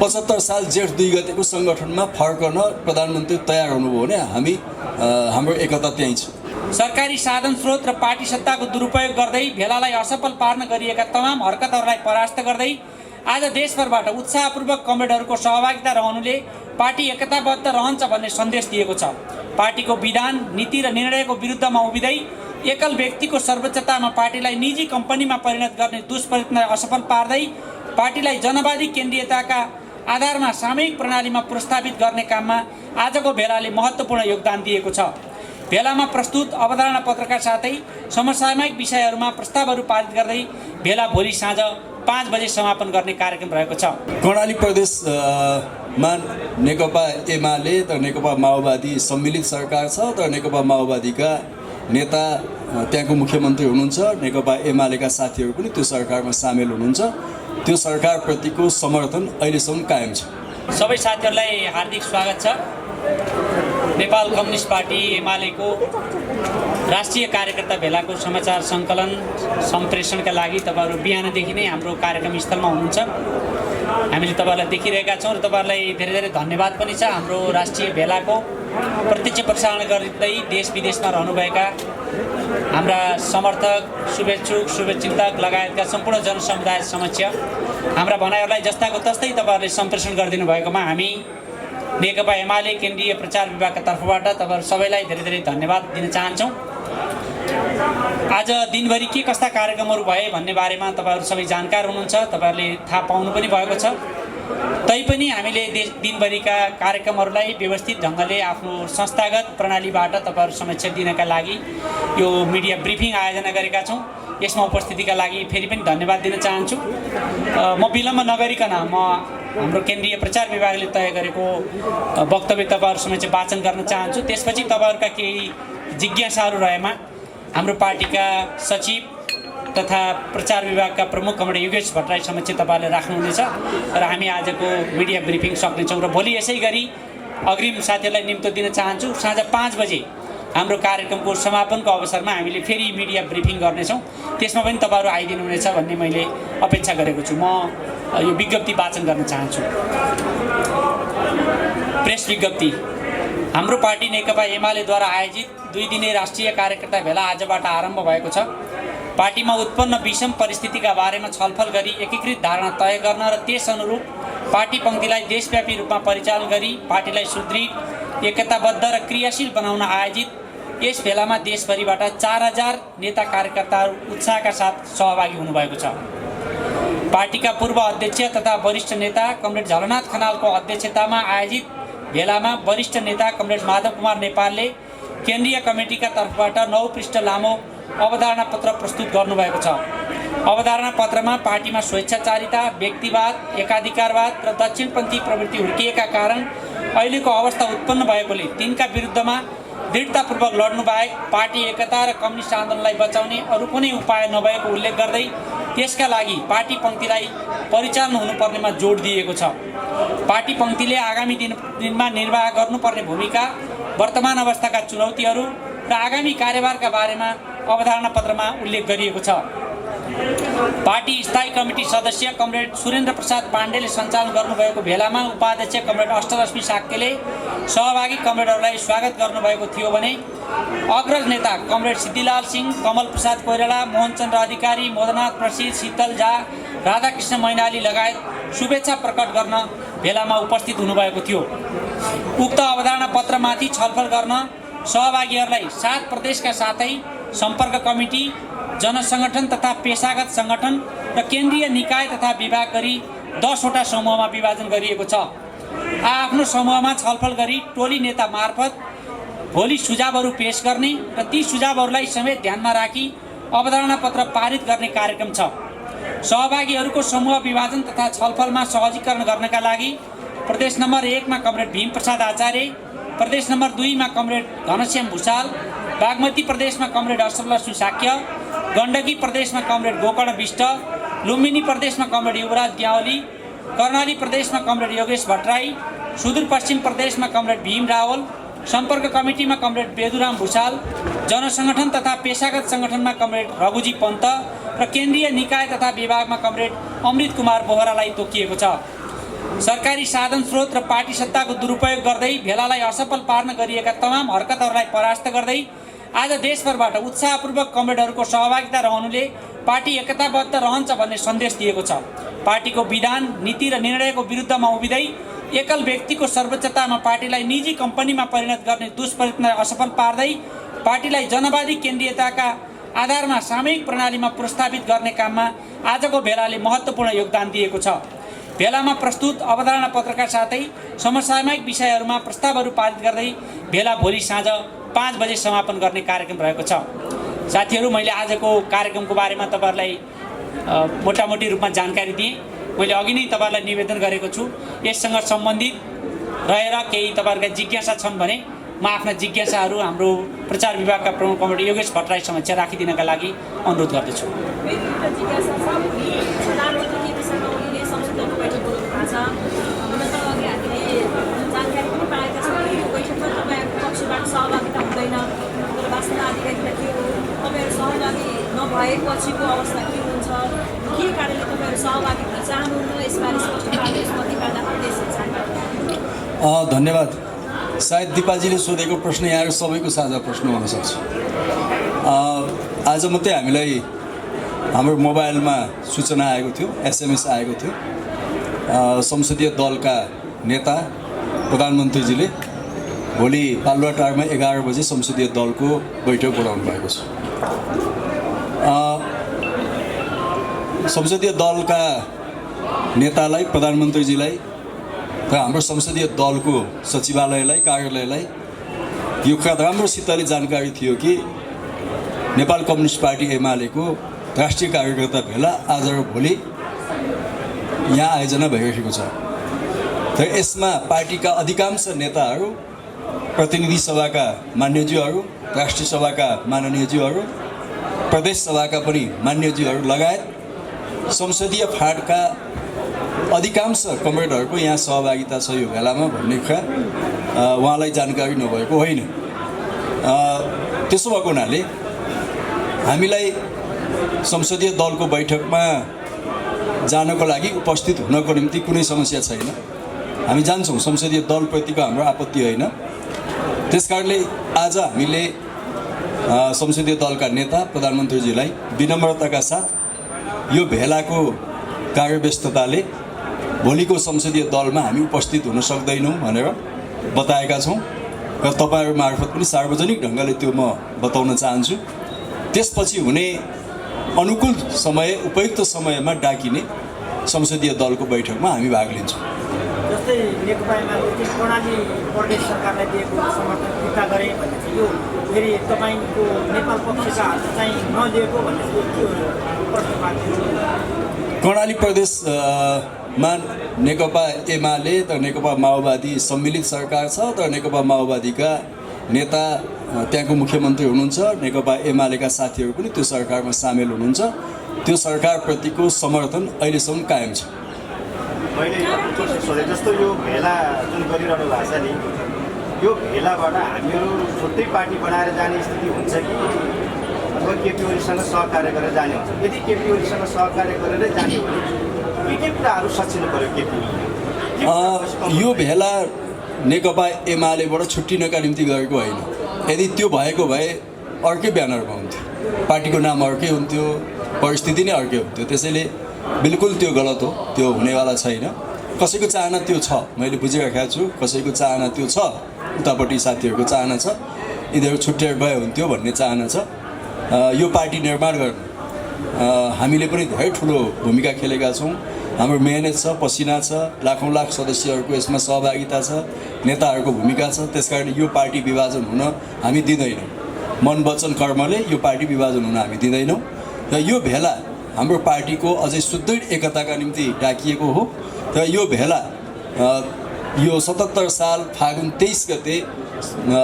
75 साल जेठ 2 गतेको सङ्गठनमा फर्कन प्रधानमन्त्री तयार हुनुभयो भने हाम्रो एकता त्यहीँ छ। सरकारी साधन स्रोत र पार्टी सत्ताको दुरुपयोग गर्दै भेलालाई असफल पार्न गरिएका तमाम हरकतहरूलाई परास्त गर्दै आज देशभरबाट उत्साहपूर्वक कमरेडहरूको सहभागिता रहनुले पार्टी एकताबद्ध रहन्छ भन्ने सन्देश दिएको छ। पार्टीको विधान, नीति र निर्णयको विरुद्धमा उभिँदै एकल व्यक्तिको सर्वोच्चतामा पार्टीलाई निजी कम्पनीमा परिणत गर्ने दुष्प्रयत्नलाई असफल पार्दै पार्टीलाई जनवादी केन्द्रीयताका आधारमा सामूहिक प्रणालीमा प्रस्तावित गर्ने काममा आजको भेलाले महत्त्वपूर्ण योगदान दिएको छ। भेलामा प्रस्तुत अवधारणा पत्रका साथै समसामयिक विषयहरूमा प्रस्तावहरू पारित गर्दै भेला भोलि साँझ 5 बजे समापन गर्ने कार्यक्रम रहेको छ। कर्णाली प्रदेशमा नेकपा एमाले र नेकपा माओवादी सम्मिलित सरकार छ, तर नेकपा माओवादीका नेता त्यहाँको मुख्यमन्त्री हुनुहुन्छ, नेकपा एमालेका साथीहरू पनि त्यो सरकारमा सामेल हुनुहुन्छ। त्यो सरकारप्रतिको समर्थन अहिलेसम्म कायम छ। सबै साथीहरूलाई हार्दिक स्वागत छ। नेपाल कम्युनिस्ट पार्टी एमालेको राष्ट्रिय कार्यकर्ता भेलाको समाचार सङ्कलन सम्प्रेषणका लागि तपाईँहरू बिहानदेखि नै हाम्रो कार्यक्रम स्थलमा हुनुहुन्छ। हामीले तपाईँहरूलाई देखिरहेका छौँ र तपाईँहरूलाई धेरै धेरै धन्यवाद पनि छ। हाम्रो राष्ट्रिय भेलाको प्रत्यक्ष प्रसारण गर्दै देश विदेशमा रहनुभएका हाम्रा समर्थक, शुभेच्छुक, शुभचिन्तक लगायतका सम्पूर्ण जनसमुदाय समक्ष हाम्रा भनाइहरूलाई जस्ताको तस्तै तपाईँहरूले सम्प्रेषण गरिदिनु भएकोमा हामी नेकपा एमाले केन्द्रीय प्रचार विभागका तर्फबाट तपाईँहरू सबैलाई धेरै धेरै धन्यवाद दिन चाहन्छौँ। आज दिनभरि के कस्ता कार्यक्रमहरू भए भन्ने बारेमा तपाईँहरू सबै जानकार हुनुहुन्छ, तपाईँहरूले थाहा पाउनु पनि भएको छ। तैपनि हामीले दिनभरिका कार्यक्रमहरूलाई व्यवस्थित ढङ्गले आफ्नो संस्थागत प्रणालीबाट तपाईँहरू समक्ष दिनका लागि यो मिडिया ब्रिफिङ आयोजना गरेका छौँ। यसमा उपस्थितिका लागि फेरि पनि धन्यवाद दिन चाहन्छु। म विलम्ब नगरिकन हाम्रो केन्द्रीय प्रचार विभागले तय गरेको वक्तव्य तपाईँहरू समक्ष वाचन गर्न चाहन्छु। त्यसपछि तपाईँहरूका केही जिज्ञासाहरू रहेमा हाम्रो पार्टीका सचिव तथा प्रचार विभागका प्रमुख कमरेड योगेश भट्टराई समक्ष तपाईँहरूले राख्नुहुनेछ र हामी आजको मिडिया ब्रिफिङ सक्नेछौँ। र भोलि यसै गरी अग्रिम साथीहरूलाई निम्तो दिन चाहन्छु। साँझ 5 बजे हाम्रो कार्यक्रमको समापनको अवसरमा हामीले फेरि मिडिया ब्रिफिङ गर्नेछौँ। त्यसमा पनि तपाईँहरू आइदिनुहुनेछ भन्ने मैले अपेक्षा गरेको छु। म यो विज्ञप्ति वाचन गर्न चाहन्छु। प्रेस विज्ञप्ति। हाम्रो पार्टी नेकपा एमालेद्वारा आयोजित 2 दिने राष्ट्रिय कार्यकर्ता भेला आजबाट आरम्भ भएको छ। पार्टीमा उत्पन्न विषम परिस्थितिका बारेमा छलफल गरी एकीकृत धारणा तय गर्न र त्यस अनुरूप पार्टी पङ्क्तिलाई देशव्यापी रूपमा परिचालन गरी पार्टीलाई सुदृढ, एकताबद्ध र क्रियाशील बनाउन आयोजित यस भेलामा देशभरिबाट 4000 नेता कार्यकर्ताहरू उत्साहका साथ सहभागी हुनुभएको छ। पार्टीका पूर्व अध्यक्ष तथा वरिष्ठ नेता कमरेड झलनाथ खनालको अध्यक्षतामा आयोजित भेलामा वरिष्ठ नेता कमरेड माधव कुमार नेपालले केन्द्रीय कमिटीका तर्फबाट 9 पृष्ठ लामो अवधारणा पत्र प्रस्तुत गर्नुभएको छ। अवधारणा पत्रमा पार्टीमा स्वेच्छाचारिता, व्यक्तिवाद, एकाधिकारवाद र दक्षिणपन्थी प्रवृत्ति हुर्किएका कारण अहिलेको अवस्था उत्पन्न भएकोले तिनका विरुद्धमा दृढतापूर्वक लड्नु बाहेक पार्टी एकता र कम्युनिस्ट आन्दोलनलाई बचाउने अरू कुनै उपाय नभएको उल्लेख गर्दै त्यसका लागि पार्टी पङ्क्तिलाई परिचालन हुनुपर्नेमा जोड दिएको छ। पार्टी पङ्क्तिले आगामी दिनमा निर्वाह गर्नुपर्ने भूमिका, वर्तमान अवस्थाका चुनौतीहरू र आगामी कार्यभारका बारेमा अवधारणा पत्रमा उल्लेख गरिएको छ। पार्टी स्थायी कमिटी सदस्य कमरेड सुरेन्द्र प्रसाद पाण्डेले सञ्चालन गर्नुभएको भेलामा उपाध्यक्ष कमरेड अष्टलक्ष्मी साक्यले सहभागी कमरेडहरूलाई स्वागत गर्नुभएको थियो भने अग्रज नेता कमरेड सिद्धिलाल सिंह, कमल प्रसाद कोइराला, मोहनचन्द्र अधिकारी, मोदनाथ प्रसिद्ध, शीतल झा, राधाकृष्ण मैनाली लगायत शुभेच्छा प्रकट गर्न भेलामा उपस्थित हुनुभएको थियो। उक्त अवधारणा पत्रमाथि छलफल गर्न सहभागीहरूलाई 7 प्रदेशका साथै सम्पर्क कमिटी, जनसङ्गठन तथा पेशागत सङ्गठन र केन्द्रीय निकाय तथा विभाग गरी 10 वटा समूहमा विभाजन गरिएको छ। आफ्नो समूहमा छलफल गरी टोली नेता मार्फत भोलि सुझावहरू पेश गर्ने र ती सुझावहरूलाई समेत ध्यानमा राखी अवधारणा पत्र पारित गर्ने कार्यक्रम छ। सहभागीहरूको समूह विभाजन तथा छलफलमा सहजीकरण गर्नका लागि प्रदेश नम्बर 1 मा कमरेड भीम प्रसाद आचार्य, प्रदेश नम्बर 2 मा कमरेड घनश्याम भूषाल, बागमती प्रदेशमा कमरेड अष्टलक्ष्मी साक्य, गण्डकी प्रदेशमा कमरेड गोकर्ण विष्ट, लुम्बिनी प्रदेशमा कमरेड युवराज ग्यावली, कर्णाली प्रदेशमा कमरेड योगेश भट्टराई, सुदूरपश्चिम प्रदेशमा कमरेड भीम रावल, सम्पर्क कमिटीमा कमरेड बेदुराम भूषाल, जनसङ्गठन तथा पेशागत सङ्गठनमा कमरेड रघुजी पन्त र केन्द्रीय निकाय तथा विभागमा कमरेड अमृत कुमार बोहरालाई तोकिएको छ। सरकारी साधन स्रोत र पार्टी सत्ताको दुरुपयोग गर्दै भेलालाई असफल पार्न गरिएका तमाम हरकतहरूलाई परास्त गर्दै आज देशभरबाट उत्साहपूर्वक कमरेडहरूको सहभागिता रहनुले पार्टी एकताबद्ध रहन्छ भन्ने सन्देश दिएको छ। पार्टीको विधान, नीति र निर्णयको विरुद्धमा उभिँदै एकल व्यक्तिको सर्वोच्चतामा पार्टीलाई निजी कम्पनीमा परिणत गर्ने दुष्प्रयत्नलाई असफल पार्दै पार्टीलाई जनवादी केन्द्रीयताका आधारमा सामूहिक प्रणालीमा प्रस्तावित गर्ने काममा आजको भेलाले महत्त्वपूर्ण योगदान दिएको छ। भेलामा प्रस्तुत अवधारणा पत्रका साथै समसामयिक विषयहरूमा प्रस्तावहरू पारित गर्दै भेला भोलि साँझ 5 बजे समापन गर्ने कार्यक्रम रहेको छ। साथीहरू, मैले आजको कार्यक्रमको बारेमा तपाईँहरूलाई मोटामोटी रूपमा जानकारी दिएँ। मैले अघि नै तपाईँहरूलाई निवेदन गरेको छु, यससँग सम्बन्धित रहेर केही तपाईँहरूका जिज्ञासा छन् भने म आफ्ना जिज्ञासाहरू हाम्रो प्रचार विभागका प्रमुख कमिटी योगेश भट्टराई समक्ष राखिदिनका लागि अनुरोध गर्दछु। पछिको अवस्था के हुन्छ, के कारणले तपाईँहरू सहभागी हुन चाहनुहुन्न, यसबारे स्पष्ट पार्दै धन्यवाद। सायद दिपाजीले सोधेको प्रश्न यहाँहरू सबैको साझा प्रश्न हुनसक्छ। आज मात्रै हामीलाई हाम्रो मोबाइलमा सूचना आएको थियो, SMS आएको थियो। संसदीय दलका नेता प्रधानमन्त्रीजीले भोलि बालुवाटारमा 11 बजे संसदीय दलको बैठक बोलाउनु भएको छ। संसदीय दलका नेतालाई, प्रधानमन्त्रीजीलाई र हाम्रो संसदीय दलको सचिवालयलाई, कार्यालयलाई यो राम्रोसितले जानकारी थियो कि नेपाल कम्युनिस्ट पार्टी एमालेको राष्ट्रिय कार्यकर्ता भेला आज र भोलि यहाँ आयोजना भइरहेको छ। र यसमा पार्टीका अधिकांश नेताहरू, प्रतिनिधि सभाका मान्यज्यूहरू, राष्ट्रिय सभाका माननीयज्यूहरू, प्रदेश सभाका पनि मान्यज्यूहरू लगायत संसदीय फाँटका अधिकांश कमरेडहरूको यहाँ सहभागिता छ यो भेलामा भन्ने कुरा उहाँलाई जानकारी नभएको होइन। त्यसो भएको हुनाले हामीलाई संसदीय दलको बैठकमा जानको लागि उपस्थित हुनको निम्ति कुनै समस्या छैन। हामी जान्छौँ, संसदीय दलप्रतिको हाम्रो आपत्ति होइन। त्यसकारणले आज हामीले संसदीय दलका नेता प्रधानमन्त्रीजीलाई विनम्रताका साथ यो भेलाको कार्यव्यस्तताले भोलिको संसदीय दलमा हामी उपस्थित हुन सक्दैनौँ भनेर बताएका छौँ र तपाईँहरू मार्फत पनि सार्वजनिक ढङ्गले त्यो म बताउन चाहन्छु। त्यसपछि हुने अनुकूल समय, उपयुक्त समयमा डाकिने संसदीय दलको बैठकमा हामी भाग लिन्छौँ। जस्तै नेकपा एमाले कर्णाली प्रदेश सरकारलाई दिएको समर्थन फिर्ता गरे भने चाहिँ यो फेरि तपाईँको नेपाल पक्षका हात चाहिँ नदिएको भन्ने के हो प्रश्न? कर्णाली प्रदेशमा नेकपा एमाले र नेकपा माओवादी सम्मिलित सरकार छ। तर नेकपा माओवादीका नेता त्यहाँको मुख्यमन्त्री हुनुहुन्छ, नेकपा एमालेका साथीहरू पनि त्यो सरकारमा सामेल हुनुहुन्छ। त्यो सरकारप्रतिको समर्थन अहिलेसम्म कायम छ। मैले जस्तो यो भेला जुन गरिरहनु भएको छ नि, यो भेलाबाट हामीहरू छुट्टै पार्टी बनाएर जाने स्थिति हुन्छ कि अथवा केपी ओलीसँग सहकार्य गरेर जाने हुन्छ? यदि केपी ओलीसँग सहकार्य गरेरै जाने हो भने के कुराहरू सचिनु पऱ्यो केपी ओलीले? यो भेला नेकपा एमालेबाट छुट्टिनका निम्ति गरेको होइन। यदि त्यो भएको भए अर्कै ब्यानरमा हुन्थ्यो, पार्टीको नाम अर्कै हुन्थ्यो, परिस्थिति नै अर्कै हुन्थ्यो। त्यसैले बिल्कुल त्यो गलत हो, त्यो हुनेवाला छैन। कसैको चाहना त्यो छ, मैले बुझिरहेको छु, कसैको चाहना त्यो छ, उतापट्टि साथीहरूको चाहना छ, यिनीहरू छुट्टिएर गए हुन्थ्यो भन्ने चाहना छ। यो पार्टी निर्माण गर्न हामीले पनि धेरै ठुलो भूमिका खेलेका छौँ। हाम्रो मेहनत छ, पसिना छ, लाखौँ लाख सदस्यहरूको यसमा सहभागिता छ, नेताहरूको भूमिका छ। त्यसकारण यो पार्टी विभाजन हुन हामी दिँदैनौँ। मन वचन कर्मले यो पार्टी विभाजन हुन हामी दिँदैनौँ। र यो भेला हाम्रो पार्टीको अझै सुदृढ एकताका निम्ति डाकिएको हो। र यो भेला यो 77 साल फागुन 23 गते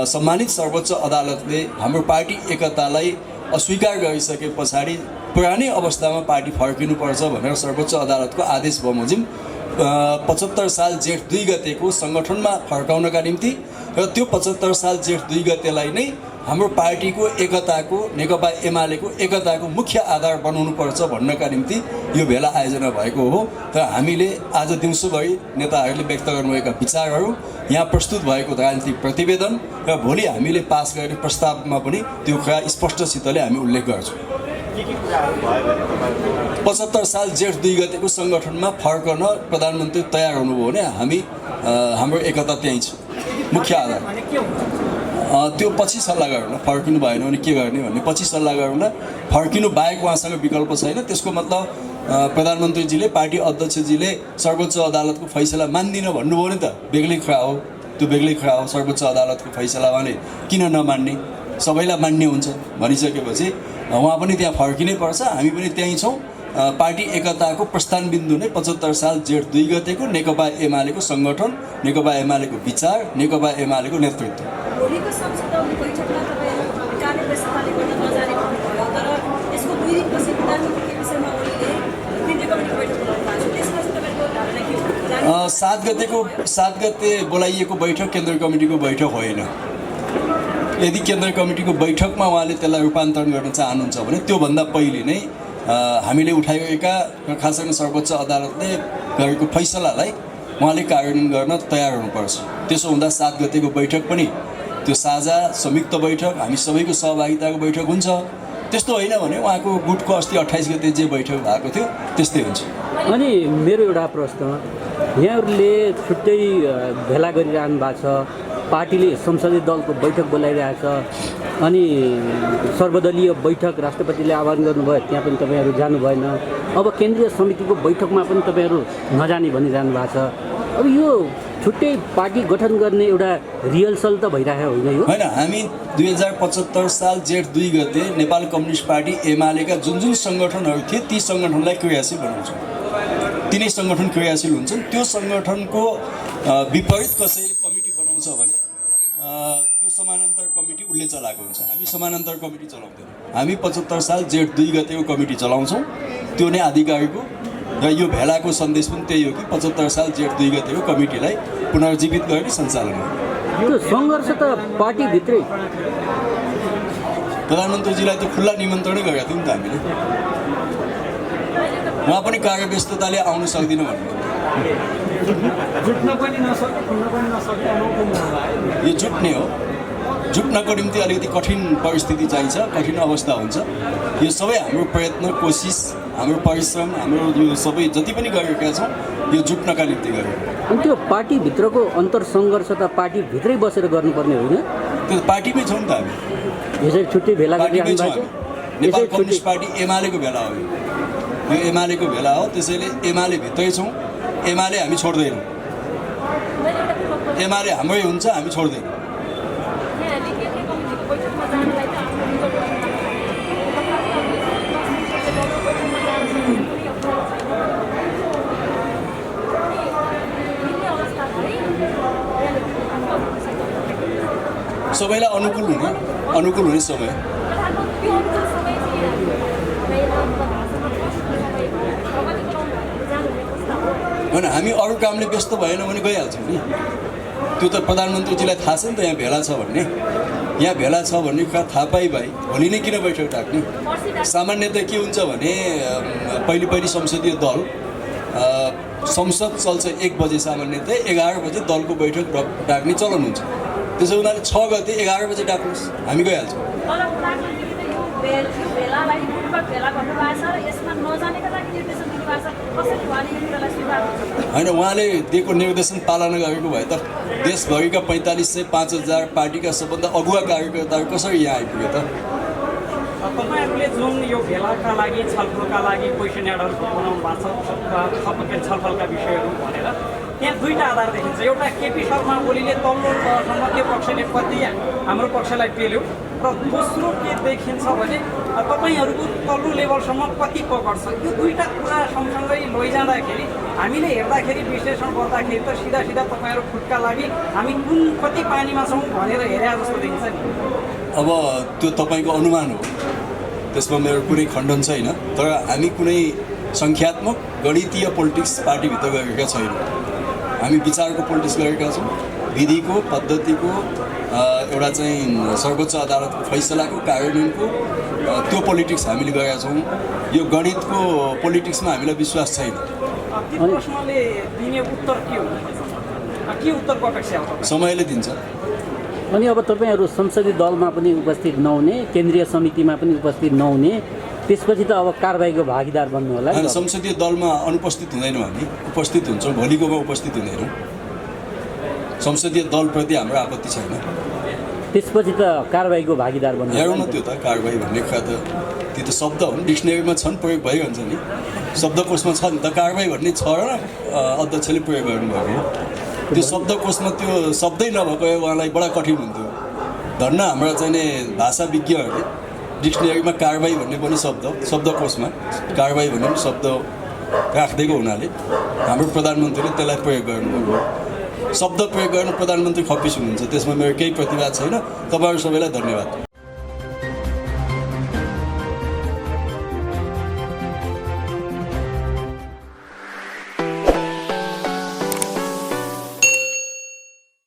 सम्मानित सर्वोच्च अदालतले हाम्रो पार्टी एकतालाई अस्वीकार गरिसके पछाडि पुरानै अवस्थामा पार्टी फर्किनुपर्छ भनेर सर्वोच्च अदालतको आदेश बमोजिम 75 साल जेठ 2 गतेको सङ्गठनमा फर्काउनका निम्ति र त्यो 75 साल जेठ 2 गतेलाई नै हाम्रो पार्टीको एकताको नेकपा एमालेको एकताको मुख्य आधार बनाउनुपर्छ भन्नका निम्ति यो भेला आयोजना भएको हो। र हामीले आज दिउँसोभरि नेताहरूले व्यक्त गर्नुभएका विचारहरू, यहाँ प्रस्तुत भएको राजनीतिक प्रतिवेदन र भोलि हामीले पास गर्ने प्रस्तावमा पनि त्यो कुरा स्पष्टसितले हामी उल्लेख गर्छौँ। के कुराहरू भयो भने तपाईँको 75 साल जेठ 2 गतेको सङ्गठनमा फर्कन प्रधानमन्त्री तयार हुनुभयो भने हाम्रो एकता त्यहीँ छ, मुख्य आधार। भने के हुन्छ? त्यो पछि सल्लाह गरौँ, फर्किनु भएन भने के गर्ने भन्ने पछि सल्लाह गरौँ। फर्किनु बाहेक उहाँसँग विकल्प छैन। त्यसको मतलब प्रधानमन्त्रीजीले, पार्टी अध्यक्षजीले सर्वोच्च अदालतको फैसला मान्दिनँ भन्नुभयो भने त बेग्लै कुरा हो, त्यो बेग्लै कुरा हो। सर्वोच्च अदालतको फैसला उहाँले किन नमान्ने, सबैलाई मान्ने हुन्छ भनिसकेपछि उहाँ पनि त्यहाँ फर्किनै पर्छ, हामी पनि त्यहीँ छौँ। पार्टी एकताको प्रस्थान बिन्दु नै 75 साल जेठ 2 गतेको नेकपा एमालेको सङ्गठन, नेकपा एमालेको विचार, नेकपा एमालेको नेतृत्व। भोलिको संसदीय बैठकमा तपाईँहरू कार्य व्यवस्थाले गर्दा नजाने भन्नुभयो, तर यसको 2 दिनपछि प्रधानमन्त्री केपी शर्मा ओलीले केन्द्रीय कमिटीको बैठक बोलाउनु भएको छ। त्यसमा चाहिँ तपाईँको धारणा के हो? 7 गते बोलाइएको बैठक केन्द्रीय कमिटीको बैठक होइन। यदि केन्द्रीय कमिटीको बैठकमा उहाँले त्यसलाई रूपान्तरण गर्न चाहनुहुन्छ भने त्योभन्दा पहिले नै हामीले उठाएका खासगरी सर्वोच्च अदालतले गरेको फैसलालाई उहाँले कार्यान्वयन गर्न तयार हुनुपर्छ। त्यसो हुँदा 7 गतेको बैठक पनि त्यो साझा संयुक्त बैठक, हामी सबैको सहभागिताको बैठक हुन्छ। त्यस्तो होइन भने उहाँको गुटको अस्ति 28 गते जे बैठक भएको थियो त्यस्तै हुन्छ। अनि मेरो एउटा प्रश्न, यहाँहरूले छुट्टै भेला गरिरहनु भएको छ, पार्टीले संसदीय दलको बैठक बोलाइरहेको छ, अनि सर्वदलीय बैठक राष्ट्रपतिले आह्वान गर्नुभयो, त्यहाँ पनि तपाईँहरू जानु भएन। अब केन्द्रीय समितिको बैठकमा पनि तपाईँहरू नजाने भनिरहनु भएको छ। अब यो छुट्टै पार्टी गठन गर्ने एउटा रिहर्सल त भइरहेको होइन यो? होइन, हामी 2075 साल जेठ 2 गते नेपाल कम्युनिस्ट पार्टी एमालेका जुन सङ्गठनहरू थिए ती सङ्गठनलाई क्रियाशील बनाउँछौँ। तिनै सङ्गठन क्रियाशील हुन्छन्। त्यो सङ्गठनको विपरीत कसैले कमिटी बनाउँछ भने त्यो समानान्तर कमिटी उसले चलाएको हुन्छ। हामी समानान्तर कमिटी चलाउँदैनौँ। हामी 75 साल जेठ 2 गतेको कमिटी चलाउँछौँ। त्यो नै आधिकारिक हो र यो भेलाको सन्देश पनि त्यही हो कि 75 साल जेठ 2 गतेको कमिटीलाई पुनर्जीवित गर्ने सञ्चालन हो। त्यो सङ्घर्ष त पार्टीभित्रै प्रधानमन्त्रीजीलाई त खुल्ला निमन्त्रणै गरेका थियौँ नि त हामीले। उहाँ पनि कार्यव्यस्तताले आउन सक्दिनँ भन्नुभयो। जुट्न पनि नसक्ने, खुल्न पनि नसक्ने अनौठो माहौल आयो। यो जुट्ने हो। जुट्नको निम्ति अलिकति कठिन परिस्थिति चाहिन्छ, कठिन अवस्था हुन्छ। यो सबै हाम्रो प्रयत्न, कोसिस, हाम्रो परिश्रम, हाम्रो यो सबै जति पनि गरेका छौँ यो जुट्नका निम्ति गरेको। अनि त्यो पार्टीभित्रको अन्तर सङ्घर्ष त पार्टीभित्रै बसेर गर्नुपर्ने होइन? त्यो पार्टीमै छौँ नि त हामी। यसरी छुट्टै भेला पार्टीमै गरिरहनु छौँ भएको हामी। नेपाल कम्युनिस्ट पार्टी एमालेको भेला हो यो एमालेको भेला हो। त्यसैले एमाले भित्रै छौँ। एमाले हामी छोड्दैनौँ। एमाले हाम्रै हुन्छ, हामी छोड्दैनौँ। सबैलाई अनुकूल हुने समय। होइन, हामी अरू कामले व्यस्त भएन भने गइहाल्छौँ नि। त्यो त प्रधानमन्त्रीजीलाई थाहा छ नि त यहाँ भेला छ भन्ने। यहाँ भेला छ भन्ने कुरा थाहा पाइ भोलि नै किन बैठक डाक्ने? सामान्यतः के हुन्छ भने पहिले संसदीय दल संसद चल्छ 1 बजे, सामान्यतः 11 बजे दलको बैठक डाक्ने चलन हुन्छ। त्यसो हुनाले 6 गते 11 बजे डाक्नुहोस्, हामी गइहाल्छौँ। होइन, उहाँले दिएको निर्देशन पालना गरेको भए त देशभरिका 4500 5000 पार्टीका सबभन्दा अगुवा कार्यकर्ताहरू कसरी यहाँ आइपुगे त? तपाईँहरूले जुन यो भेलाका लागि, छलफलका लागि क्वेसनरहरू बनाउनु भएको छ, छलफलका विषयहरू भनेर यहाँ 2टा आधार देखिन्छ। एउटा केपी शर्मा ओलीले तल्लो तहसम्म के पक्षले कति हाम्रो पक्षलाई पेल्यो, र दोस्रो के देखिन्छ भने तपाईँहरूको तल्लो लेभलसम्म कति पकड्छ। यो 2टा कुरा सँगसँगै लैजाँदाखेरि हामीले हेर्दाखेरि, विश्लेषण गर्दाखेरि त सिधा तपाईँहरू खुट्का लागि हामी कति पानीमा छौँ भनेर हेरे जस्तो देखिन्छ नि। अब त्यो तपाईँको अनुमान हो, त्यसमा मेरो कुनै खण्डन छैन। तर हामी कुनै सङ्ख्यात्मक गणितीय पोलिटिक्स पार्टीभित्र गरेका छैनौँ। हामी विचारको पोलिटिक्स गरेका छौँ। विधिको पद्धतिको एउटा चाहिँ सर्वोच्च अदालतको फैसलाको कार्यान्वयनको त्यो पोलिटिक्स हामीले गरेका छौँ। यो गणितको पोलिटिक्समा हामीलाई विश्वास छैन। त्यो प्रश्नले दिने उत्तर के हो? के उत्तरको अपेक्षा हो? समयले दिन्छ। अनि अब तपाईँहरू संसदीय दलमा पनि उपस्थित नहुने, केन्द्रीय समितिमा पनि उपस्थित नहुने, त्यसपछि त अब कारबाहीको भागीदार बन्नु होला नि। संसदीय दलमा अनुपस्थित हुँदैनौँ, हामी उपस्थित हुन्छौँ, भोलिकोमा उपस्थित हुँदैनौँ। संसदीय दलप्रति हाम्रो आपत्ति छैन। त्यसपछि त कारबाहीको भागीदार बन्नु हेरौँ न, त्यो त कारबाही भन्ने कुरा त त्यो त शब्द हुन्, डिक्सनेरीमा छन्, प्रयोग भइरहन्छ नि, शब्दकोशमा छ नि त। कारबाही भन्ने छ र अध्यक्षले प्रयोग गर्नुभएको हो। त्यो शब्दकोशमा त्यो शब्दै नभएको उहाँलाई बडा कठिन हुन्थ्यो। धन्न हाम्रा चाहिँ भाषा विज्ञहरूले डिक्सनेरीमा कारबाही भन्ने पनि शब्दकोशमा कारबाही भन्ने पनि शब्द राखिदिएको हुनाले हाम्रो प्रधानमन्त्रीले त्यसलाई प्रयोग गर्नुभएको। शब्द प्रयोग गर्न प्रधानमन्त्री खप्पिस हुनुहुन्छ, त्यसमा मेरो केही प्रतिवाद छैन। तपाईँहरू सबैलाई धन्यवाद।